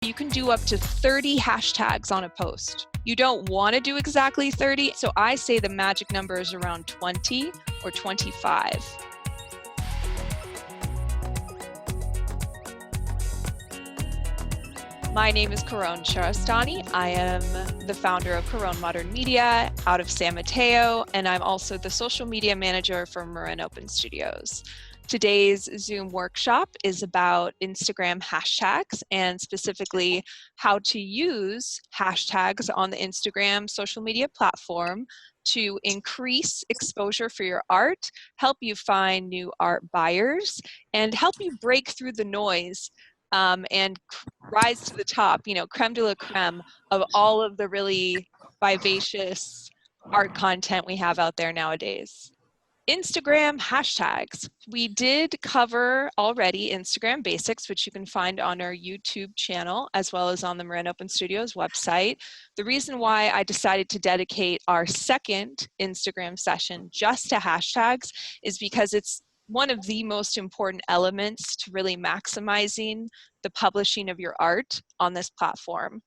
You can do up to 30 hashtags on a post. You don't want to do exactly 30, so I say the magic number is around 20 or 25. My name is Caron Shahrestani. I am the founder of Caron Modern Media out of San Mateo, and I'm also the social media manager for Marin Open Studios. Today's Zoom workshop is about Instagram hashtags and specifically how to use hashtags on the Instagram social media platform to increase exposure for your art, help you find new art buyers, and help you break through the noise and rise to the top, creme de la creme of all of the really vivacious art content we have out there nowadays. Instagram hashtags. We did cover already Instagram basics, which you can find on our YouTube channel, as well as on the Marin Open Studios website. The reason why I decided to dedicate our second Instagram session just to hashtags is because it's one of the most important elements to really maximizing the publishing of your art on this platform.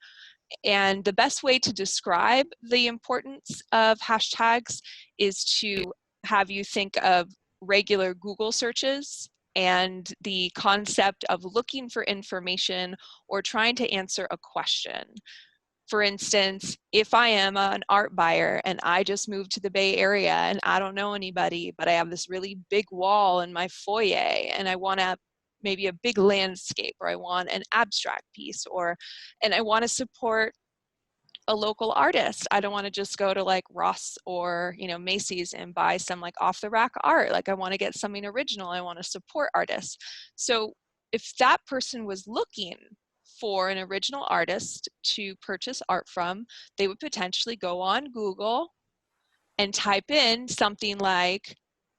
And the best way to describe the importance of hashtags is to have you think of regular Google searches and the concept of looking for information or trying to answer a question. For instance, if I am an art buyer and I just moved to the Bay Area and I don't know anybody, but I have this really big wall in my foyer and I want to maybe a big landscape, or I want an abstract piece, and I want to support a local artist. I don't want to just go to like Ross or Macy's and buy some like off the rack art. Like I want to get something original. I want to support artists. So if that person was looking for an original artist to purchase art from, they would potentially go on Google and type in something like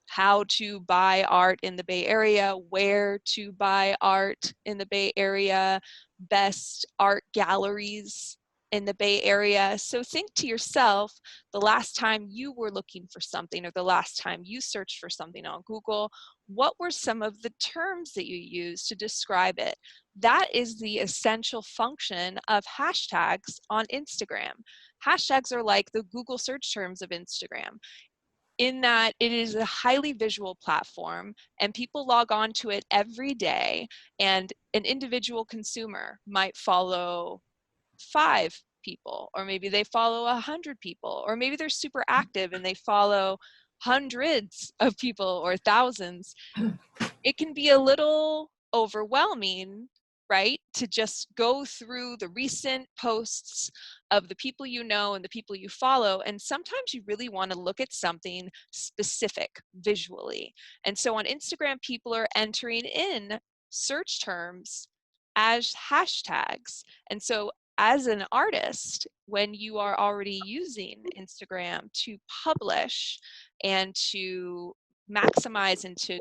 how to buy art in the Bay Area, where to buy art in the Bay Area, best art galleries in the Bay Area. So think to yourself, the last time you were looking for something or the last time you searched for something on Google, what were some of the terms that you used to describe it? That is the essential function of hashtags on Instagram. Hashtags are like the Google search terms of Instagram, in that it is a highly visual platform and people log on to it every day, and an individual consumer might follow 5 people, or maybe they follow 100 people, or maybe they're super active and they follow hundreds of people or thousands. It can be a little overwhelming, right, to just go through the recent posts of the people you know and the people you follow, and sometimes you really want to look at something specific visually. And so on Instagram, people are entering in search terms as hashtags. And so as an artist, when you are already using Instagram to publish and to maximize and to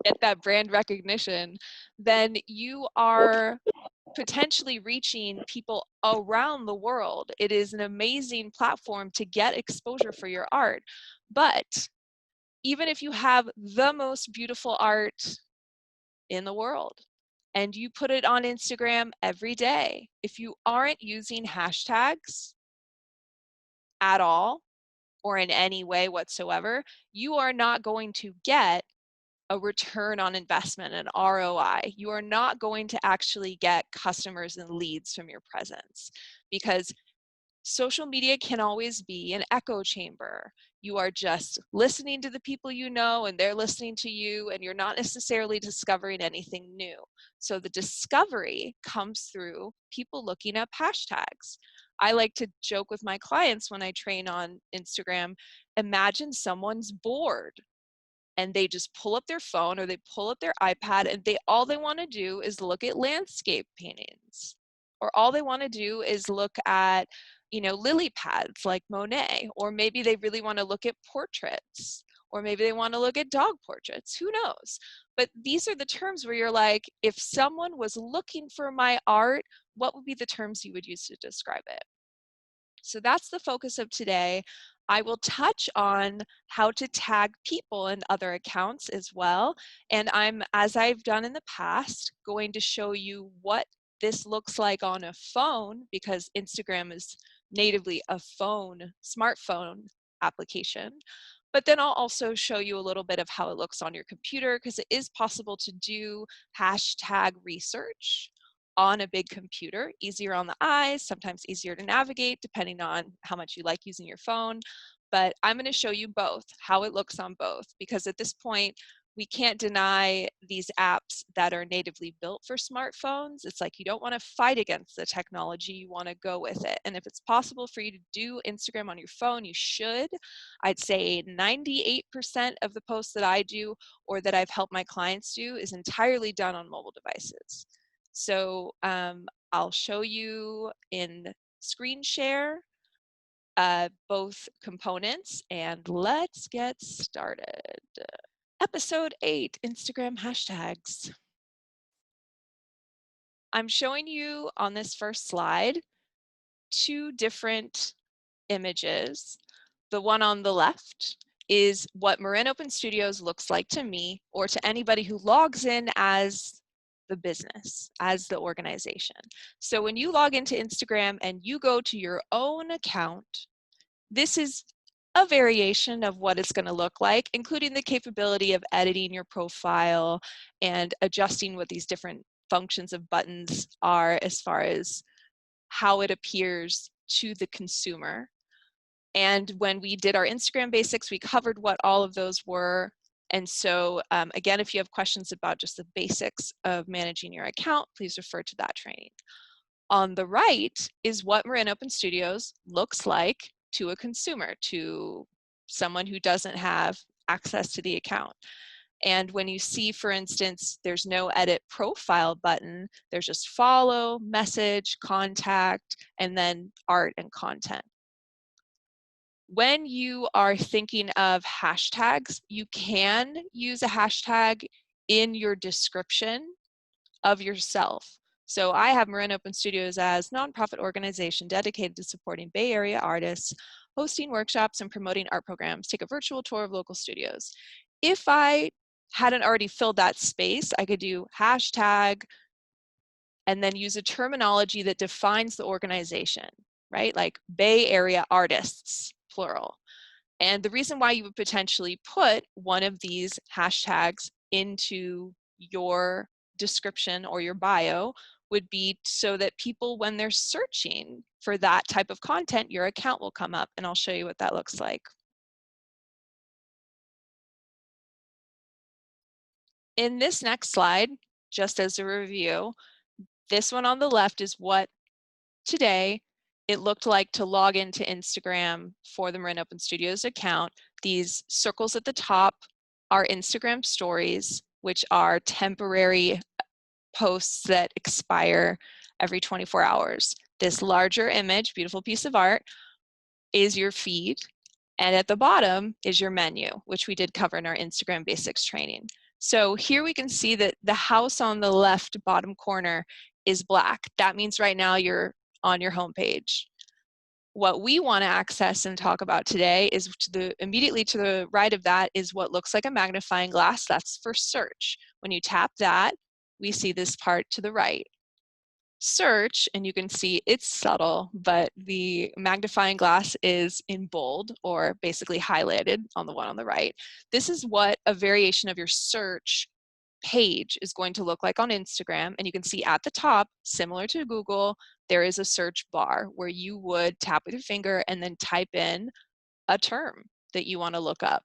get that brand recognition, then you are potentially reaching people around the world. It is an amazing platform to get exposure for your art. But even if you have the most beautiful art in the world and you put it on Instagram every day, if you aren't using hashtags at all or in any way whatsoever, you are not going to get a return on investment, an ROI. You are not going to actually get customers and leads from your presence, because social media can always be an echo chamber. You are just listening to the people you know and they're listening to you, and you're not necessarily discovering anything new. So the discovery comes through people looking up hashtags. I like to joke with my clients when I train on Instagram, imagine someone's bored and they just pull up their phone or they pull up their iPad and all they want to do is look at landscape paintings, or all they want to do is look at lily pads like Monet, or maybe they really want to look at portraits, or maybe they want to look at dog portraits, who knows. But these are the terms where you're like, if someone was looking for my art, what would be the terms you would use to describe it? So that's the focus of today. I will touch on how to tag people in other accounts as well. And as I've done in the past, going to show you what this looks like on a phone, because Instagram is natively a smartphone application. But then I'll also show you a little bit of how it looks on your computer, because it is possible to do hashtag research on a big computer, easier on the eyes, sometimes easier to navigate depending on how much you like using your phone. But I'm going to show you both, how it looks on both, because at this point, we can't deny these apps that are natively built for smartphones. It's like you don't want to fight against the technology, you want to go with it. And if it's possible for you to do Instagram on your phone, you should. I'd say 98% of the posts that I do or that I've helped my clients do is entirely done on mobile devices. So I'll show you in screen share both components, and let's get started. Episode 8, Instagram hashtags. I'm showing you on this first slide 2 different images. The one on the left is what Marin Open Studios looks like to me, or to anybody who logs in as the business, as the organization. So when you log into Instagram and you go to your own account, this is a variation of what it's going to look like, including the capability of editing your profile and adjusting what these different functions of buttons are as far as how it appears to the consumer. And when we did our Instagram basics, we covered what all of those were. And so again, if you have questions about just the basics of managing your account, please refer to that training. On the right is what Marin Open Studios looks like to a consumer, to someone who doesn't have access to the account. And when you see, for instance, there's no edit profile button, there's just follow, message, contact, and then art and content. When you are thinking of hashtags, you can use a hashtag in your description of yourself. So I have Marin Open Studios as nonprofit organization dedicated to supporting Bay Area artists, hosting workshops and promoting art programs. Take a virtual tour of local studios. If I hadn't already filled that space, I could do hashtag and then use a terminology that defines the organization, right? Like Bay Area artists, plural. And the reason why you would potentially put one of these hashtags into your description or your bio would be so that people, when they're searching for that type of content, your account will come up, and I'll show you what that looks like. In this next slide, just as a review, this one on the left is what today it looked like to log into Instagram for the Marin Open Studios account. These circles at the top are Instagram stories, which are temporary posts that expire every 24 hours. This larger image, beautiful piece of art, is your feed. And at the bottom is your menu, which we did cover in our Instagram basics training. So here we can see that the house on the left bottom corner is black. That means right now you're on your homepage. What we want to access and talk about today is immediately to the right of that is what looks like a magnifying glass. That's for search. When you tap that, we see this part to the right. Search, and you can see it's subtle, but the magnifying glass is in bold or basically highlighted on the one on the right. This is what a variation of your search page is going to look like on Instagram. And you can see at the top, similar to Google, there is a search bar where you would tap with your finger and then type in a term that you want to look up.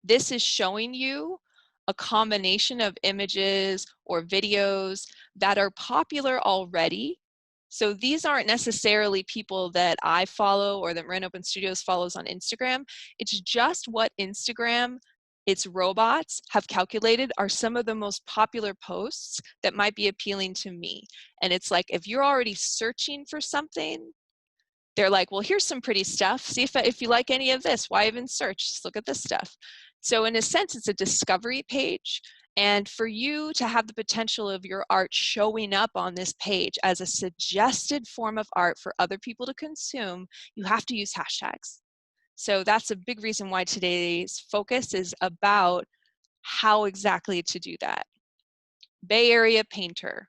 This is showing you a combination of images or videos that are popular already. So these aren't necessarily people that I follow or that Marin Open Studios follows on Instagram. It's just what Instagram, its robots, have calculated are some of the most popular posts that might be appealing to me. And it's like, if you're already searching for something, they're like, well, here's some pretty stuff. See if you like any of this. Why even search? Just look at this stuff. So in a sense, it's a discovery page. And for you to have the potential of your art showing up on this page as a suggested form of art for other people to consume, you have to use hashtags. So that's a big reason why today's focus is about how exactly to do that. Bay Area painter.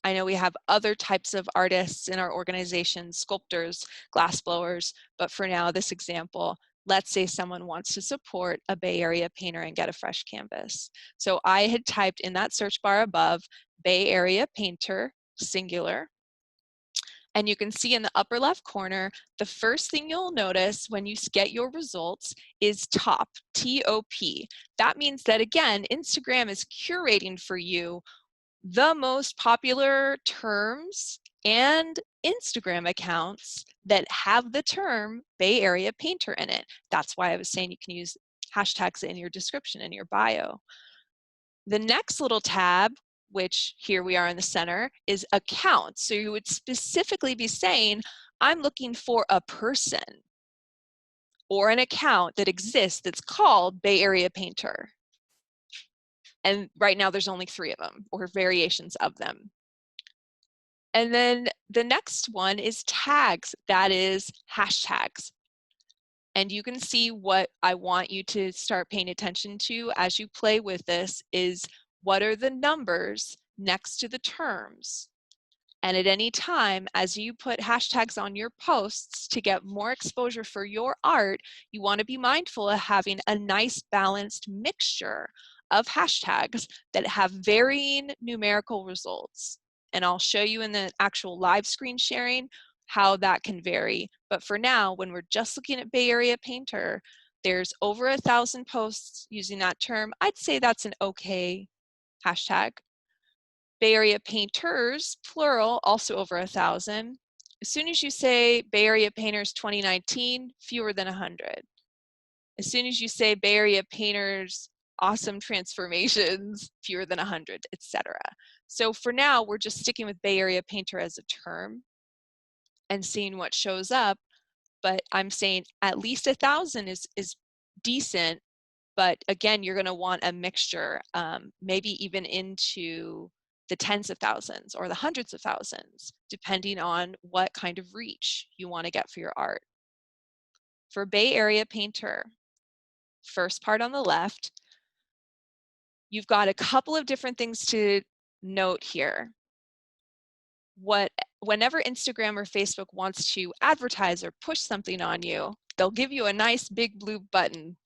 I know we have other types of artists in our organization, sculptors, glassblowers, but for now, this example, let's say someone wants to support a Bay Area painter and get a fresh canvas. So I had typed in that search bar above, Bay Area painter, singular. And you can see in the upper left corner, the first thing you'll notice when you get your results is top, T-O-P. That means that, again, Instagram is curating for you the most popular terms and Instagram accounts that have the term Bay Area painter in it. That's why I was saying you can use hashtags in your description, in your bio. The next little tab, which here we are in the center, is accounts. So you would specifically be saying, I'm looking for a person or an account that exists that's called Bay Area Painter. And right now there's only 3 of them, or variations of them. And then the next one is tags, that is hashtags. And you can see what I want you to start paying attention to as you play with this is, what are the numbers next to the terms? And at any time, as you put hashtags on your posts to get more exposure for your art, you want to be mindful of having a nice balanced mixture of hashtags that have varying numerical results. And I'll show you in the actual live screen sharing how that can vary. But for now, when we're just looking at Bay Area Painter, there's over 1,000 posts using that term. I'd say that's an okay hashtag. Bay Area painters, plural, also over 1,000. As soon as you say Bay Area painters 2019, fewer than 100. As soon as you say Bay Area painters awesome transformations, fewer than 100, etc. So for now, we're just sticking with Bay Area painter as a term and seeing what shows up. But I'm saying at least 1,000 is decent. But again, you're going to want a mixture, maybe even into the tens of thousands or the hundreds of thousands, depending on what kind of reach you want to get for your art. For Bay Area painter, first part on the left, you've got a couple of different things to note here. Whenever Instagram or Facebook wants to advertise or push something on you, they'll give you a nice big blue button.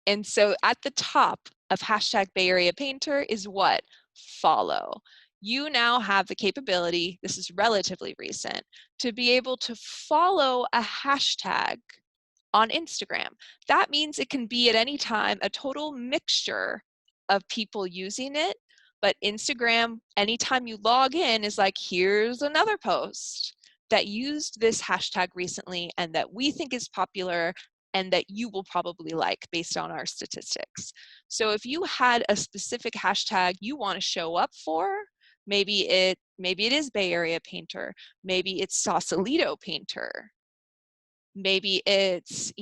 And so at the top of hashtag Bay Area Painter is what? Follow. You now have the capability, this is relatively recent, to be able to follow a hashtag on Instagram. That means it can be at any time a total mixture of people using it, but Instagram, anytime you log in, is like, here's another post that used this hashtag recently and that we think is popular and that you will probably like based on our statistics. So if you had a specific hashtag you want to show up for, maybe it is Bay Area painter, maybe it's Sausalito painter, maybe it's,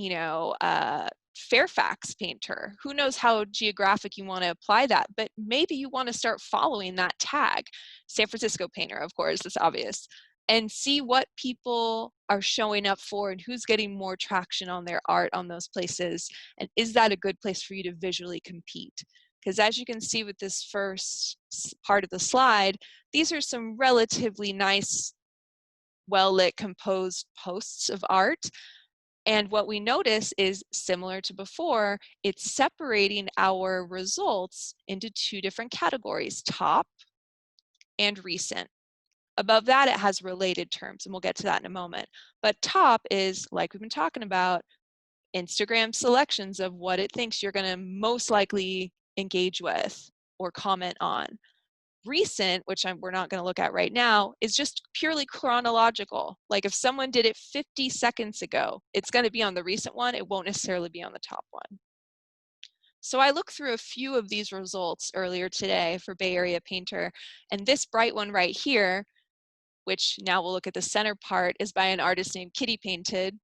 Fairfax painter. Who knows how geographic you want to apply that, but maybe you want to start following that tag. San Francisco painter, of course, it's obvious, and see what people are showing up for and who's getting more traction on their art on those places. And is that a good place for you to visually compete? Because as you can see with this first part of the slide, these are some relatively nice, well-lit, composed posts of art. And what we notice is similar to before, it's separating our results into 2 different categories, top and recent. Above that, it has related terms, and we'll get to that in a moment. But top is, like we've been talking about, Instagram selections of what it thinks you're going to most likely engage with or comment on. Recent, which we're not going to look at right now, is just purely chronological. Like if someone did it 50 seconds ago, it's going to be on the recent one. It won't necessarily be on the top one. So I looked through a few of these results earlier today for Bay Area Painter, and this bright one right here, which now we'll look at the center part, is by an artist named Kitty Painted.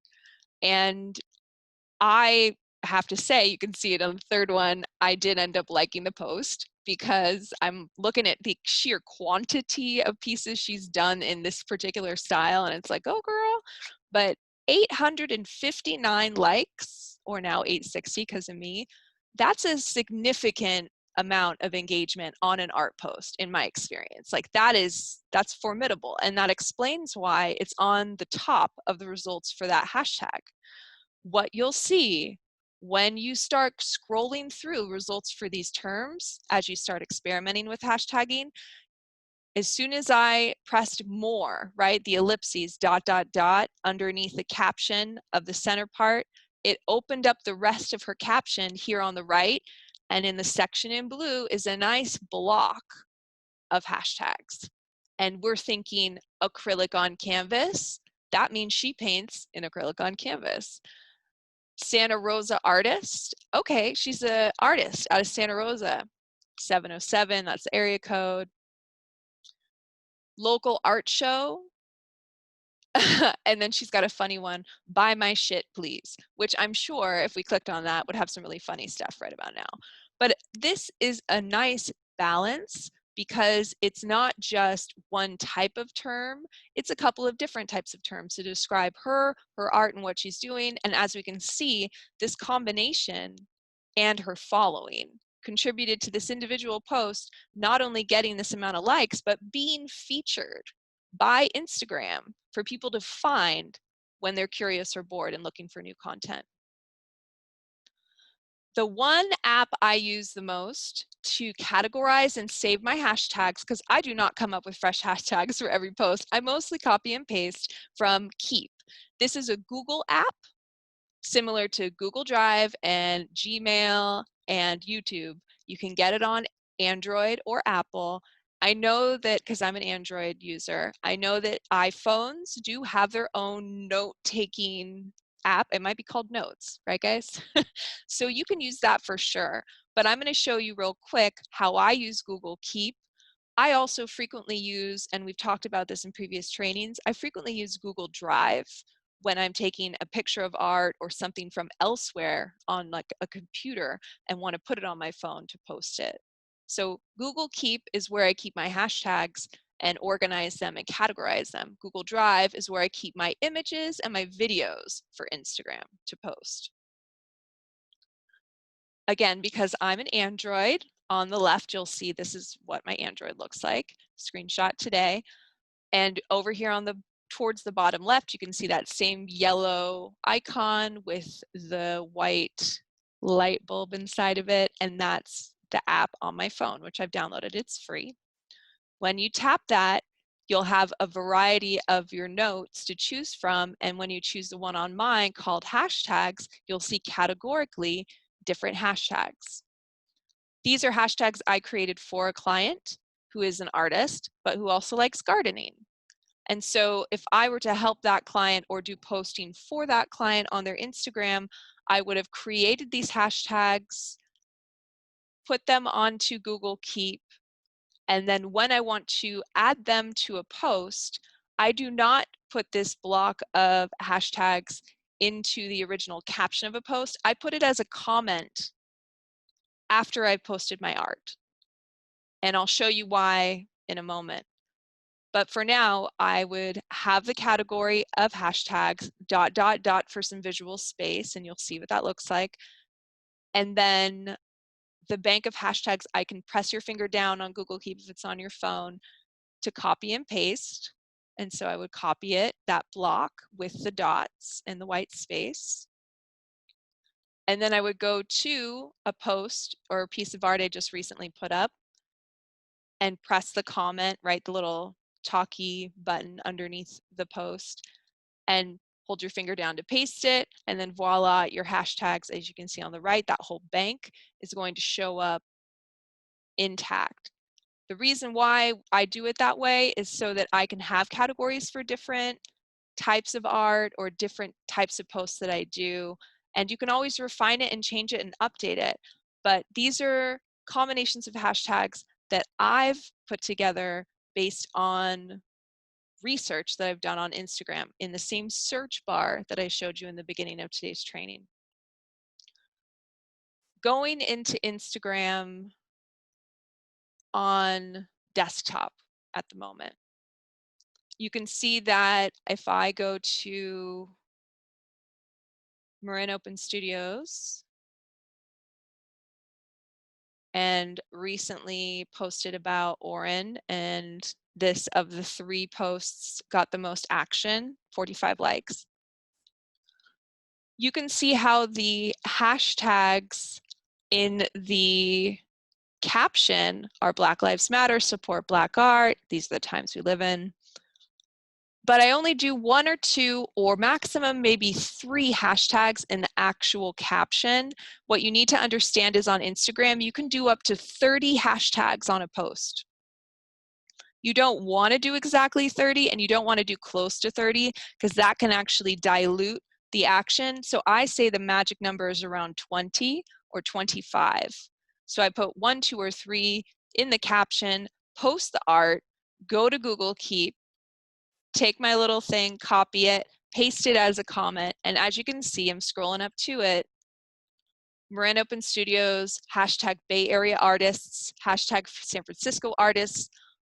And I have to say, you can see it on the third one, I did end up liking the post because I'm looking at the sheer quantity of pieces she's done in this particular style, and it's like, oh girl. But 859 likes, or now 860 because of me, that's a significant amount of engagement on an art post in my experience. Like that's formidable, and that explains why it's on the top of the results for that hashtag. What you'll see when you start scrolling through results for these terms, as you start experimenting with hashtagging, as soon as I pressed more, right, the ellipses, dot, dot, dot, underneath the caption of the center part, it opened up the rest of her caption here on the right. And in the section in blue is a nice block of hashtags. And we're thinking acrylic on canvas. That means she paints in acrylic on canvas. Santa Rosa artist. Okay, she's an artist out of Santa Rosa. 707, that's the area code. Local art show. And then she's got a funny one, buy my shit please, which I'm sure if we clicked on that would have some really funny stuff right about now. But this is a nice balance because it's not just one type of term, it's a couple of different types of terms to describe her art and what she's doing. And as we can see, this combination and her following contributed to this individual post not only getting this amount of likes, but being featured by Instagram for people to find when they're curious or bored and looking for new content. The one app I use the most to categorize and save my hashtags, because I do not come up with fresh hashtags for every post, I mostly copy and paste from Keep. This is a Google app similar to Google Drive and Gmail and YouTube. You can get it on Android or Apple. I know that because I'm an Android user, I know that iPhones do have their own note-taking app. It might be called Notes, right guys? So you can use that for sure. But I'm going to show you real quick how I use Google Keep. I also frequently use, and we've talked about this in previous trainings, I frequently use Google Drive when I'm taking a picture of art or something from elsewhere on like a computer and want to put it on my phone to post it. So Google Keep is where I keep my hashtags and organize them and categorize them. Google Drive is where I keep my images and my videos for Instagram to post. Again, because I'm an Android, on the left you'll see this is what my Android looks like, screenshot today. And over here on the towards the bottom left, you can see that same yellow icon with the white light bulb inside of it, and that's the app on my phone, which I've downloaded. It's free. When you tap that, you'll have a variety of your notes to choose from, and when you choose the one on mine called hashtags, you'll see categorically different hashtags. These are hashtags I created for a client who is an artist, but who also likes gardening. And so if I were to help that client or do posting for that client on their Instagram, I would have created these hashtags, put them onto Google Keep, and then when I want to add them to a post, I do not put this block of hashtags into the original caption of a post. I put it as a comment after I've posted my art. And I'll show you why in a moment. But for now, I would have the category of hashtags, dot, dot, dot for some visual space, and you'll see what that looks like. And then the bank of hashtags, I can press your finger down on Google Keep if it's on your phone to copy and paste. And so I would copy it, that block with the dots and the white space. And then I would go to a post or a piece of art I just recently put up and press the comment, right, the little talkie button underneath the post, and hold your finger down to paste it, and then voila, your hashtags, as you can see on the right, that whole bank is going to show up intact. The reason why I do it that way is so that I can have categories for different types of art or different types of posts that I do, and you can always refine it and change it and update it. But these are combinations of hashtags that I've put together based on research that I've done on Instagram in the same search bar that I showed you in the beginning of today's training. Going into Instagram on desktop at the moment, you can see that if I go to Marin Open Studios and recently posted about Oren, and this of the 3 posts got the most action, 45 likes. You can see how the hashtags in the caption are Black Lives Matter, support Black art, these are the times we live in. But I only do 1 or 2 or maximum maybe 3 hashtags in the actual caption. What you need to understand is on Instagram, you can do up to 30 hashtags on a post. You don't want to do exactly 30 and you don't want to do close to 30 because that can actually dilute the action. So I say the magic number is around 20 or 25. So I put 1, 2, or 3 in the caption, post the art, go to Google Keep, take my little thing, copy it, paste it as a comment, and as you can see, I'm scrolling up to it, Marin Open Studios, hashtag Bay Area artists, hashtag San Francisco artists,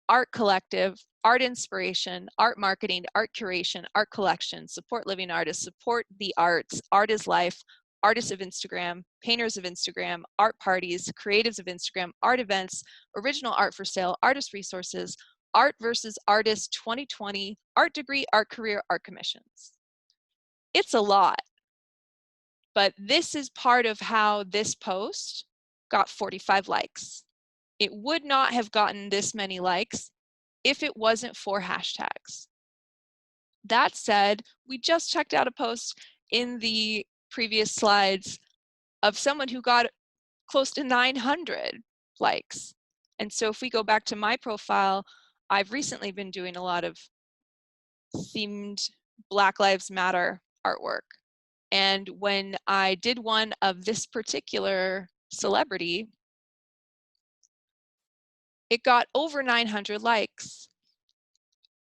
art collective, art inspiration, art marketing, art curation, art collection, support living artists, support the arts, art is life, artists of Instagram, painters of Instagram, art parties, creatives of Instagram, art events, original art for sale, artist resources, art versus artist 2020, art degree, art career, art commissions. It's a lot. But this is part of how this post got 45 likes. It would not have gotten this many likes if it wasn't for hashtags. That said, we just checked out a post in the previous slides of someone who got close to 900 likes. And so if we go back to my profile, I've recently been doing a lot of themed Black Lives Matter artwork. And when I did one of this particular celebrity, it got over 900 likes.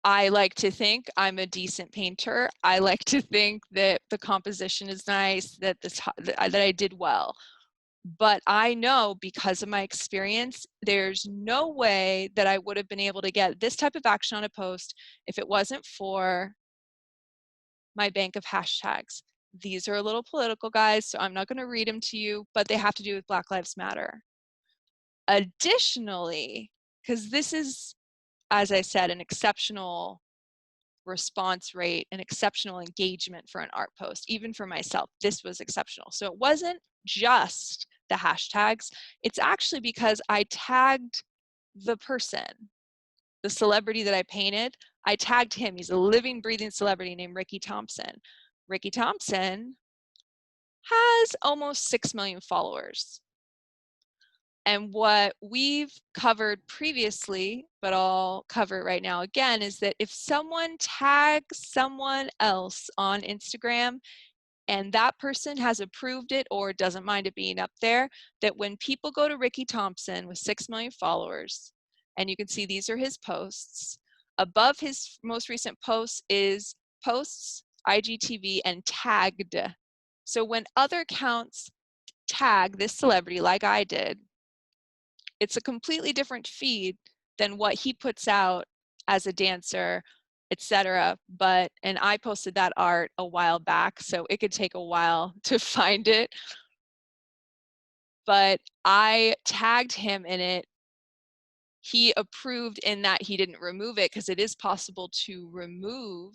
I like to think I'm a decent painter. I like to think that the composition is nice, that I did well. But I know because of my experience, there's no way that I would have been able to get this type of action on a post if it wasn't for my bank of hashtags. These are a little political, guys, so I'm not going to read them to you, but they have to do with Black Lives Matter. Additionally, because this is, as I said, an exceptional response rate, an exceptional engagement for an art post, even for myself, this was exceptional. So it wasn't just the hashtags, it's actually because I tagged the person, the celebrity that I painted, I tagged him. He's a living, breathing celebrity named Ricky Thompson. Ricky Thompson has almost 6 million followers. And what we've covered previously, but I'll cover it right now again, is that if someone tags someone else on Instagram and that person has approved it or doesn't mind it being up there, that when people go to Ricky Thompson with 6 million followers, and you can see these are his posts, above his most recent posts is posts, IGTV, and tagged. So when other accounts tag this celebrity like I did, it's a completely different feed than what he puts out as a dancer, etc. And I posted that art a while back, so it could take a while to find it. But I tagged him in it. He approved in that he didn't remove it, because it is possible to remove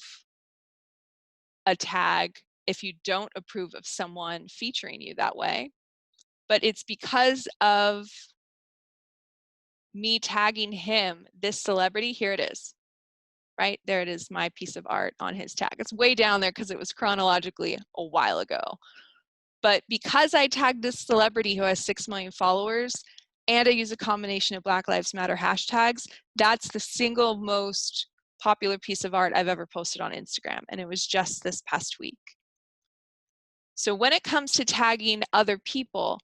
a tag if you don't approve of someone featuring you that way. But it's because of me tagging him, this celebrity, here it is, right? There it is, my piece of art on his tag. It's way down there because it was chronologically a while ago. But because I tagged this celebrity who has 6 million followers, and I use a combination of Black Lives Matter hashtags, that's the single most popular piece of art I've ever posted on Instagram. And it was just this past week. So when it comes to tagging other people,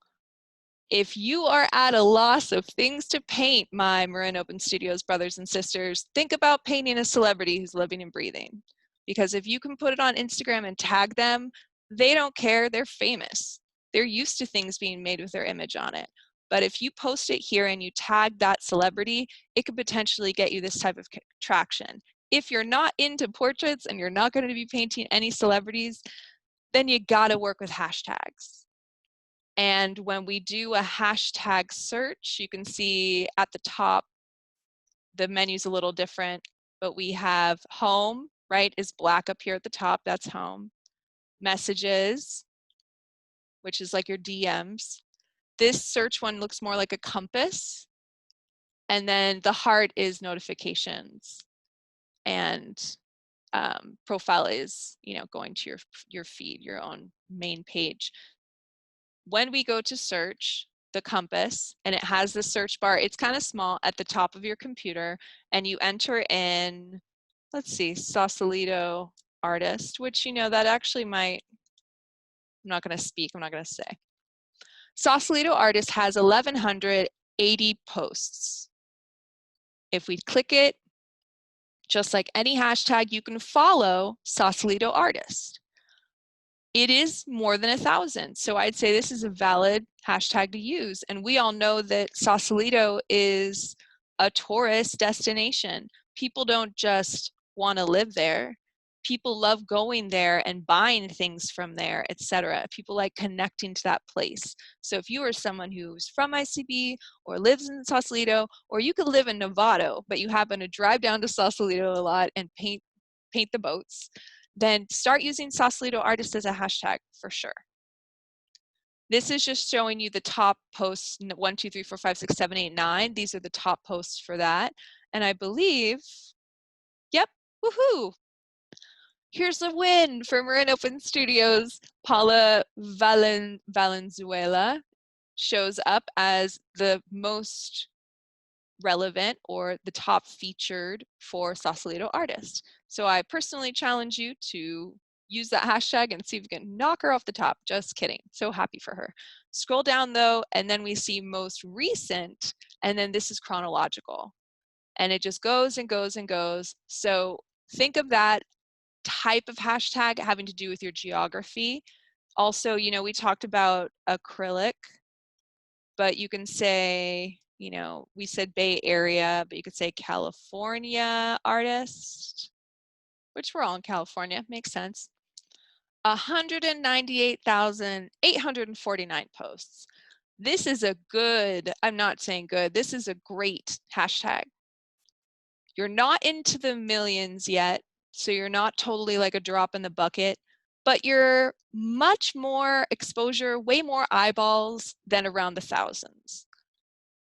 if you are at a loss of things to paint, my Marin Open Studios brothers and sisters, think about painting a celebrity who's living and breathing. Because if you can put it on Instagram and tag them, they don't care, they're famous. They're used to things being made with their image on it. But if you post it here and you tag that celebrity, it could potentially get you this type of traction. If you're not into portraits and you're not going to be painting any celebrities, then you gotta work with hashtags. And when we do a hashtag search, you can see at the top, the menu's a little different, but we have home, right, is black up here at the top, that's home. Messages, which is like your DMs. This search one looks more like a compass. And then the heart is notifications. And profile is, going to your feed, your own main page. When we go to search, the compass, and it has the search bar, it's kind of small at the top of your computer, and you enter in, let's see, Sausalito artist, which, that actually might, I'm not going to speak, I'm not going to say. Sausalito artist has 1,180 posts. If we click it, just like any hashtag, you can follow Sausalito artist. It is more than 1,000. So I'd say this is a valid hashtag to use. And we all know that Sausalito is a tourist destination. People don't just want to live there. People love going there and buying things from there, etc. People like connecting to that place. So if you are someone who's from ICB or lives in Sausalito, or you could live in Novato, but you happen to drive down to Sausalito a lot and paint the boats, then start using Sausalito artist as a hashtag for sure. This is just showing you the top posts, 1, 2, 3, 4, 5, 6, 7, 8, 9. These are the top posts for that. And I believe, yep, woohoo! Here's the win for Marin Open Studios. Paula Valenzuela shows up as the most relevant or the top featured for Sausalito artist. So I personally challenge you to use that hashtag and see if you can knock her off the top. Just kidding. So happy for her. Scroll down though, and then we see most recent, and then this is chronological. And it just goes and goes and goes. So think of that type of hashtag having to do with your geography. Also, we talked about acrylic, but you can say, we said Bay Area, but you could say California artist, which we're all in California, makes sense. 198,849 posts. This is a good, I'm not saying good, this is a great hashtag. You're not into the millions yet, so you're not totally like a drop in the bucket, but you're much more exposure, way more eyeballs than around the thousands.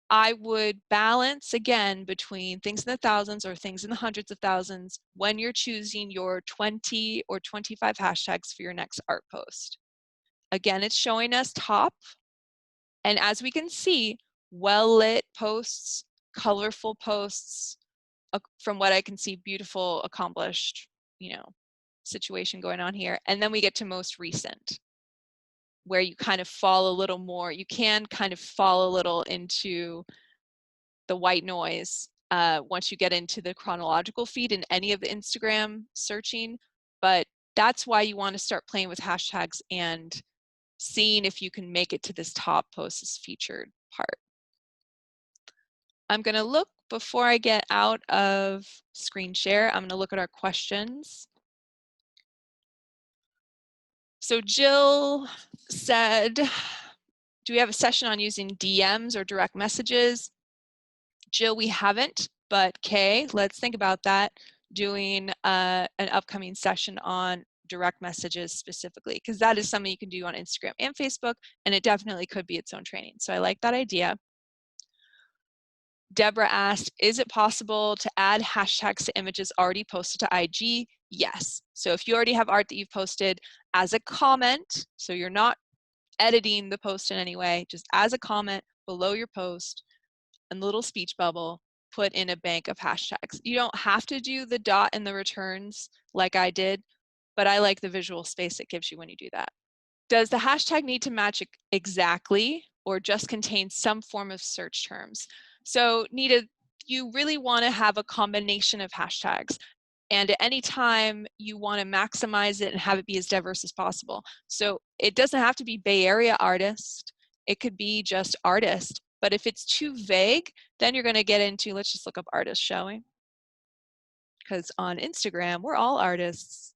I would balance again between things in the thousands or things in the hundreds of thousands when you're choosing your 20 or 25 hashtags for your next art post. Again, it's showing us top. And as we can see, well-lit posts, colorful posts, from what I can see, beautiful, accomplished, situation going on here. And then we get to most recent, where you kind of fall a little more, you can kind of fall a little into the white noise once you get into the chronological feed in any of the Instagram searching. But that's why you want to start playing with hashtags and seeing if you can make it to this top post as featured part. I'm going to look before I get out of screen share. I'm going to look at our questions. So Jill said, do we have a session on using DMs or direct messages? Jill, we haven't, but Kay, let's think about that, doing an upcoming session on direct messages specifically, because that is something you can do on Instagram and Facebook, and it definitely could be its own training. So I like that idea. Deborah asked, is it possible to add hashtags to images already posted to IG? Yes. So if you already have art that you've posted as a comment, so you're not editing the post in any way, just as a comment below your post, and the little speech bubble, put in a bank of hashtags. You don't have to do the dot and the returns like I did, but I like the visual space it gives you when you do that. Does the hashtag need to match exactly or just contain some form of search terms? So Nita, you really want to have a combination of hashtags. And at any time you want to maximize it and have it be as diverse as possible. So it doesn't have to be Bay Area artist. It could be just artist. But if it's too vague, then you're going to get into, let's just look up artists, shall we? Because on Instagram, we're all artists.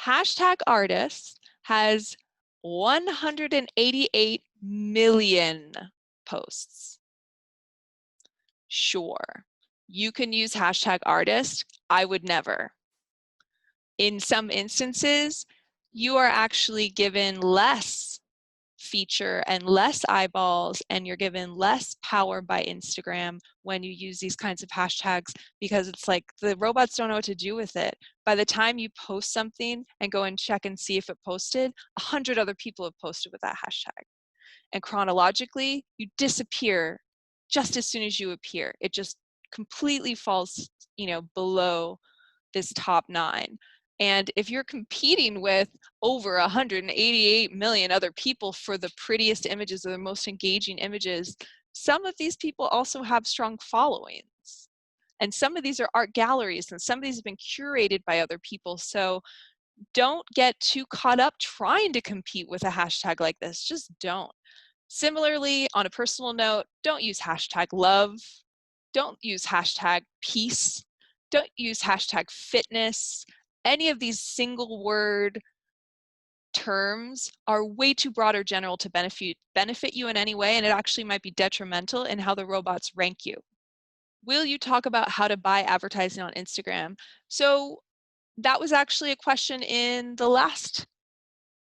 Hashtag artists has 188 million posts. Sure, you can use hashtag artist. I would never. In some instances, you are actually given less feature and less eyeballs, and you're given less power by Instagram when you use these kinds of hashtags, because it's like the robots don't know what to do with it. By the time you post something and go and check and see if it posted, 100 other people have posted with that hashtag. And chronologically, you disappear just as soon as you appear. It just completely falls, below this top 9. And if you're competing with over 188 million other people for the prettiest images or the most engaging images, some of these people also have strong followings. And some of these are art galleries, and some of these have been curated by other people. So don't get too caught up trying to compete with a hashtag like this. Just don't. Similarly, on a personal note, don't use hashtag love. Don't use hashtag peace. Don't use hashtag fitness. Any of these single word terms are way too broad or general to benefit you in any way, and it actually might be detrimental in how the robots rank you. Will you talk about how to buy advertising on Instagram? So that was actually a question in the last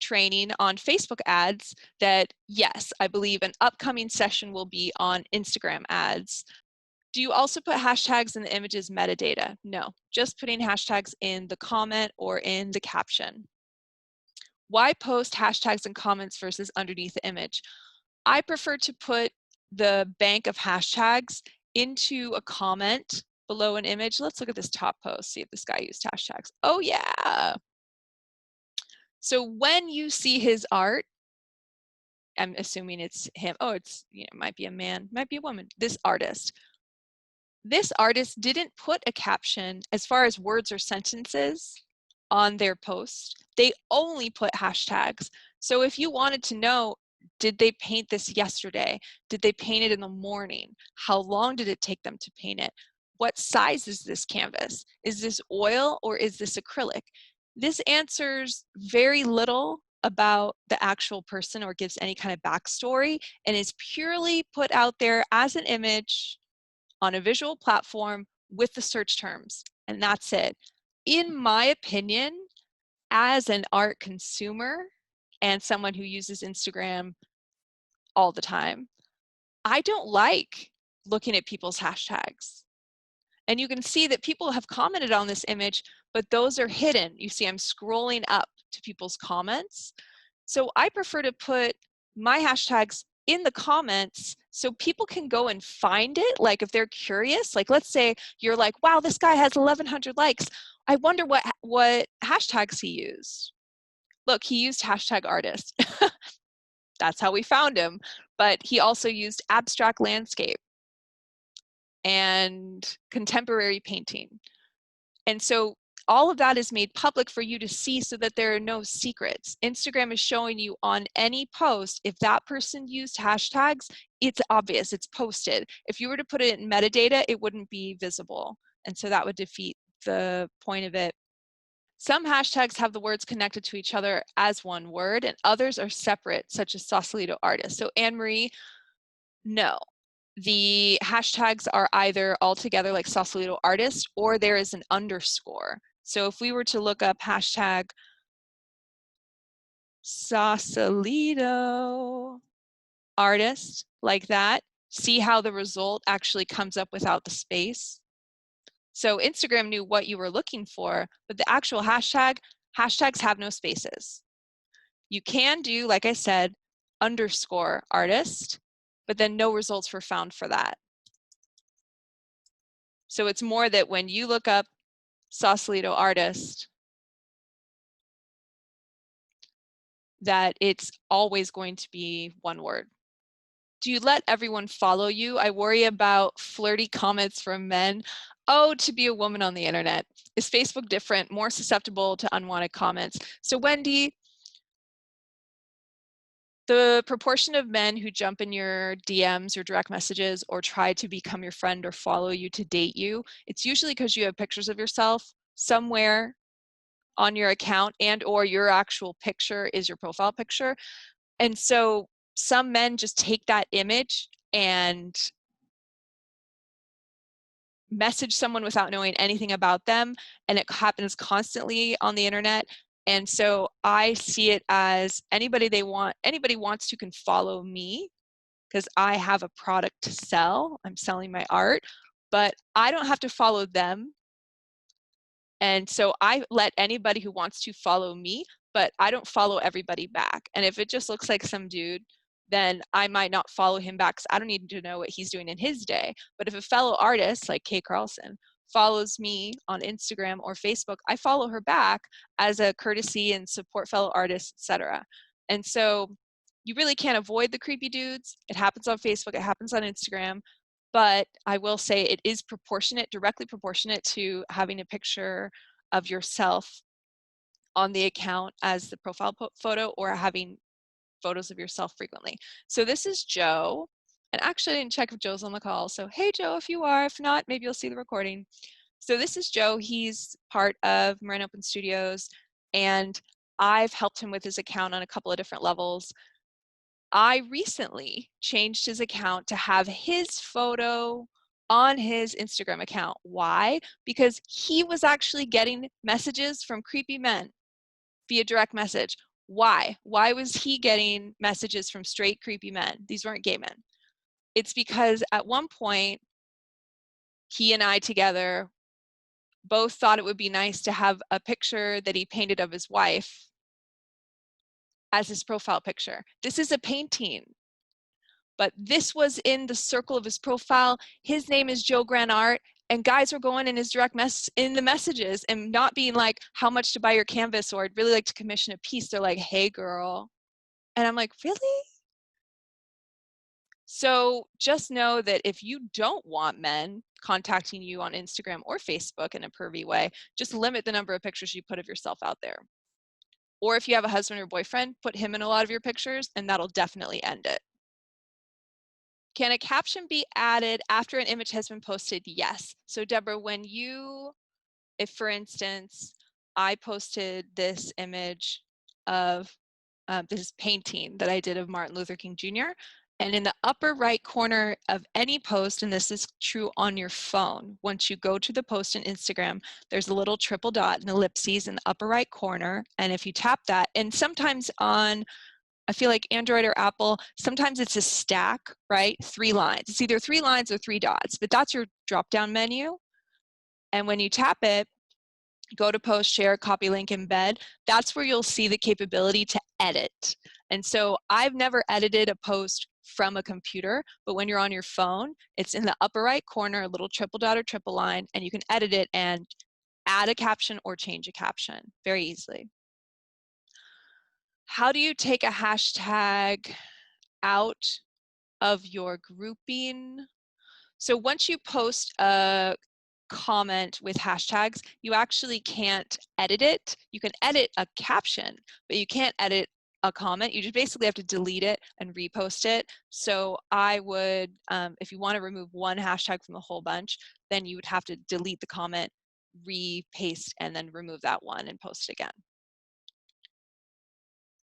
training on Facebook ads that, yes, I believe an upcoming session will be on Instagram ads. Do you also put hashtags in the image's metadata? No, just putting hashtags in the comment or in the caption. Why post hashtags and comments versus underneath the image? I prefer to put the bank of hashtags into a comment below an image. Let's look at this top post, see if this guy used hashtags. Oh yeah. So when you see his art, I'm assuming it's him. Oh, it's, might be a man, might be a woman. This artist didn't put a caption as far as words or sentences on their post. They only put hashtags. So if you wanted to know, did they paint this yesterday? Did they paint it in the morning? How long did it take them to paint it? What size is this canvas? Is this oil or is this acrylic? This answers very little about the actual person or gives any kind of backstory, and is purely put out there as an image on a visual platform with the search terms, and that's it. In my opinion, as an art consumer and someone who uses Instagram all the time, I don't like looking at people's hashtags. And you can see that people have commented on this image, but those are hidden. You see, I'm scrolling up to people's comments. So I prefer to put my hashtags in the comments so people can go and find it. Like if they're curious, like let's say you're like, wow, this guy has 1,100 likes. I wonder what hashtags he used. Look, he used hashtag artist. That's how we found him. But he also used abstract landscape and contemporary painting. And so all of that is made public for you to see so that there are no secrets. Instagram is showing you on any post, if that person used hashtags, it's obvious, it's posted. If you were to put it in metadata, it wouldn't be visible. And so that would defeat the point of it. Some hashtags have the words connected to each other as one word, and others are separate, such as Sausalito artist. So Anne-Marie, no. The hashtags are either all together like Sausalito artist, or there is an underscore. So if we were to look up hashtag Sausalito artist like that, see how the result actually comes up without the space. So Instagram knew what you were looking for, but the actual hashtags have no spaces. You can do, like I said, underscore artist, but then no results were found for that. So it's more that when you look up Sausalito artist, that it's always going to be one word. Do you let everyone follow you? I worry about flirty comments from men. Oh, to be a woman on the internet. Is Facebook different, more susceptible to unwanted comments? So Wendy, the proportion of men who jump in your DMs or direct messages or try to become your friend or follow you to date you, it's usually because you have pictures of yourself somewhere on your account, and or your actual picture is your profile picture. And so some men just take that image and message someone without knowing anything about them, and it happens constantly on the internet. And so I see it as anybody wants to can follow me because I have a product to sell. I'm selling my art, but I don't have to follow them. And so I let anybody who wants to follow me, but I don't follow everybody back. And if it just looks like some dude, then I might not follow him back because I don't need to know what he's doing in his day. But if a fellow artist like Kay Carlson follows me on Instagram or Facebook, I follow her back as a courtesy and support fellow artists, etc. And so you really can't avoid the creepy dudes. It happens on Facebook, it happens on Instagram. But I will say it is proportionate, directly proportionate to having a picture of yourself on the account as the profile photo or having photos of yourself frequently. So this is Joe. And actually I didn't check if Joe's on the call. So hey Joe, if you are, if not, maybe you'll see the recording. So this is Joe. He's part of Marin Open Studios, and I've helped him with his account on a couple of different levels. I recently changed his account to have his photo on his Instagram account. Why? Because he was actually getting messages from creepy men via direct message. Why? Why was he getting messages from straight creepy men? These weren't gay men. It's because at one point, he and I together both thought it would be nice to have a picture that he painted of his wife as his profile picture. This is a painting, but this was in the circle of his profile. His name is Joe Grand Art, and guys were going in his direct in the messages and not being like, how much to buy your canvas, or I'd really like to commission a piece. They're like, hey girl. And I'm like, really? So just know that if you don't want men contacting you on Instagram or Facebook in a pervy way, just limit the number of pictures you put of yourself out there. Or if you have a husband or boyfriend, put him in a lot of your pictures, and that'll definitely end it. Can a caption be added after an image has been posted? Yes. So Deborah, if for instance, I posted this image of this painting that I did of Martin Luther King Jr., and in the upper right corner of any post, and this is true on your phone, once you go to the post in Instagram, there's a little triple dot and ellipses in the upper right corner. And if you tap that, and sometimes on, I feel like Android or Apple, sometimes it's a stack, right? 3 lines. It's either 3 lines or 3 dots, but that's your drop-down menu. And when you tap it, go to post, share, copy link, embed, that's where you'll see the capability to edit. And so I've never edited a post from a computer, but when you're on your phone, it's in the upper right corner, a little triple dot or triple line, and you can edit it and add a caption or change a caption very easily. How do you take a hashtag out of your grouping? So once you post a comment with hashtags, you actually can't edit it. You can edit a caption, but you can't edit a comment. You just basically have to delete it and repost it. So I would, if you want to remove one hashtag from the whole bunch, then you would have to delete the comment, repaste, and then remove that one and post it again.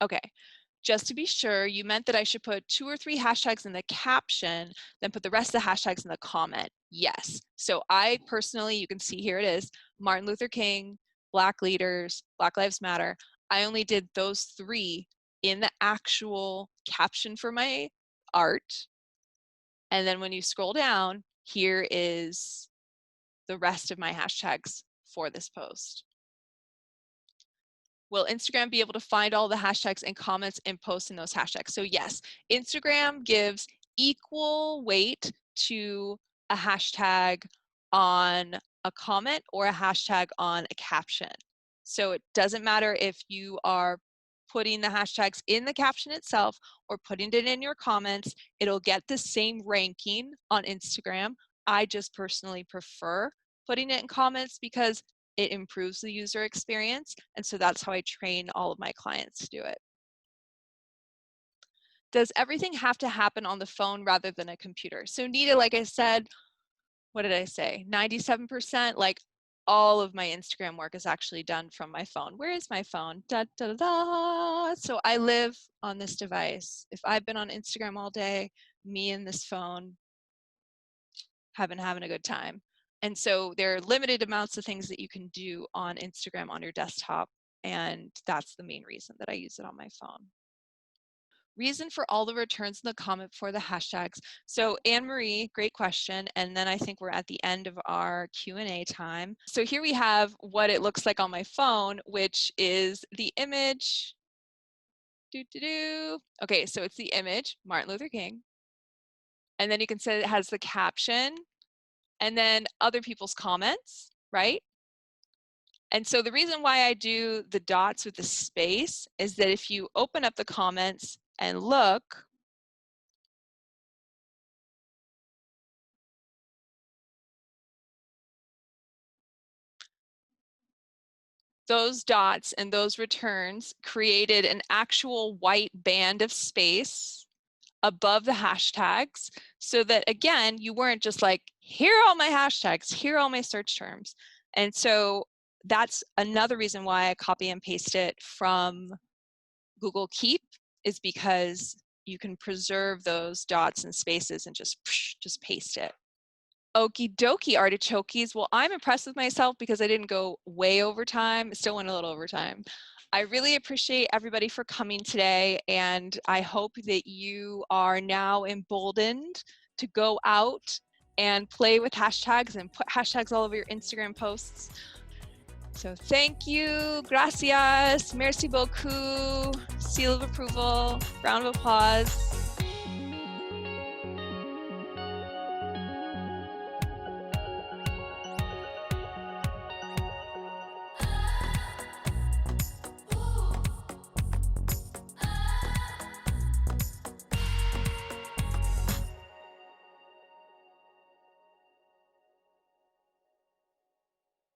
Okay. Just to be sure, you meant that I should put 2 or 3 hashtags in the caption, then put the rest of the hashtags in the comment. Yes. So I personally, you can see here it is, Martin Luther King, Black leaders, Black Lives Matter. I only did those 3 in the actual caption for my art. And then when you scroll down, here is the rest of my hashtags for this post. Will Instagram be able to find all the hashtags and comments and posts in those hashtags? So yes, Instagram gives equal weight to a hashtag on a comment or a hashtag on a caption. So it doesn't matter if you are putting the hashtags in the caption itself or putting it in your comments, it'll get the same ranking on Instagram. I just personally prefer putting it in comments because it improves the user experience. And so that's how I train all of my clients to do it. Does everything have to happen on the phone rather than a computer? So Nita, like I said, what did I say? 97%, like all of my Instagram work is actually done from my phone. Where is my phone? Da, da, da, da. So I live on this device. If I've been on Instagram all day, me and this phone have been having a good time. And so there are limited amounts of things that you can do on Instagram on your desktop. And that's the main reason that I use it on my phone. Reason for all the returns in the comment for the hashtags. So Anne-Marie, great question. And then I think we're at the end of our Q&A time. So here we have what it looks like on my phone, which is the image. Okay, so it's the image, Martin Luther King. And then you can say it has the caption and then other people's comments, right? And so the reason why I do the dots with the space is that if you open up the comments and look, those dots and those returns created an actual white band of space above the hashtags so that, again, you weren't just like, here are all my hashtags, here are all my search terms. And so that's another reason why I copy and paste it from Google Keep, is because you can preserve those dots and spaces and just paste it. Okie dokie, artichokes. Well, I'm impressed with myself because I didn't go way over time. Still went a little over time. I really appreciate everybody for coming today, and I hope that you are now emboldened to go out and play with hashtags and put hashtags all over your Instagram posts. So thank you, gracias, merci beaucoup, seal of approval, round of applause.